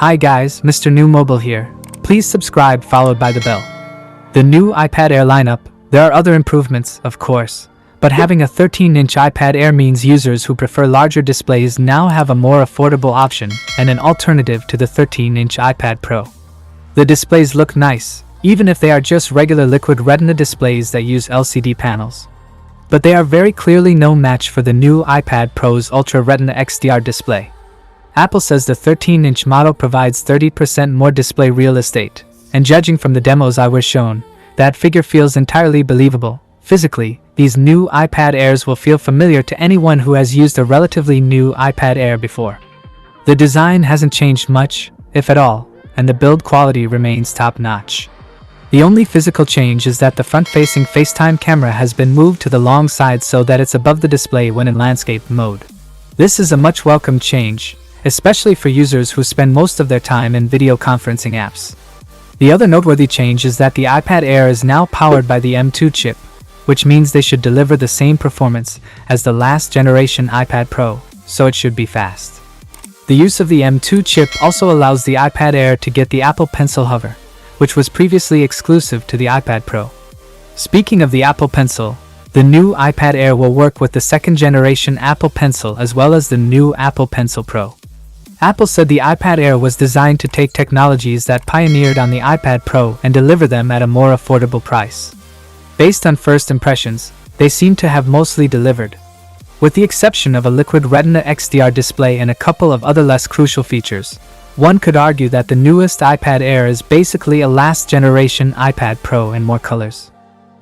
Hi guys, Mrnewmobile here. Please subscribe followed by the bell. The new iPad Air lineup, there are other improvements, of course, but having a 13-inch iPad Air means users who prefer larger displays now have a more affordable option and an alternative to the 13-inch iPad Pro. The displays look nice, even if they are just regular liquid retina displays that use LCD panels. But they are very clearly no match for the new iPad Pro's Ultra Retina XDR display. Apple says the 13-inch model provides 30% more display real estate, and judging from the demos I was shown, that figure feels entirely believable. Physically, these new iPad Airs will feel familiar to anyone who has used a relatively new iPad Air before. The design hasn't changed much, if at all, and the build quality remains top-notch. The only physical change is that the front-facing FaceTime camera has been moved to the long side so that it's above the display when in landscape mode. This is a much welcome change, especially for users who spend most of their time in video conferencing apps. The other noteworthy change is that the iPad Air is now powered by the M2 chip, which means they should deliver the same performance as the last generation iPad Pro, so it should be fast. The use of the M2 chip also allows the iPad Air to get the Apple Pencil hover, which was previously exclusive to the iPad Pro. Speaking of the Apple Pencil, the new iPad Air will work with the second generation Apple Pencil as well as the new Apple Pencil Pro. Apple said the iPad Air was designed to take technologies that pioneered on the iPad Pro and deliver them at a more affordable price. Based on first impressions, they seem to have mostly delivered. With the exception of a liquid Retina XDR display and a couple of other less crucial features, one could argue that the newest iPad Air is basically a last-generation iPad Pro in more colors.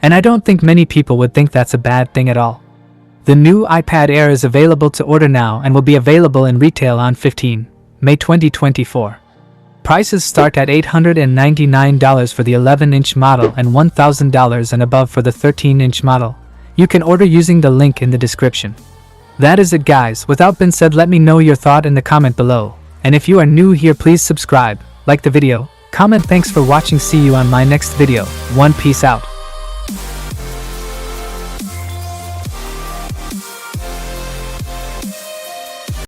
And I don't think many people would think that's a bad thing at all. The new iPad Air is available to order now and will be available in retail on May 2024. Prices start at $899 for the 11-inch model and $1,000 and above for the 13-inch model. You can order using the link in the description. That is it guys, without being said, let me know your thought in the comment below. And if you are new here, please subscribe, like the video, comment. Thanks for watching, see you on my next video. Peace out.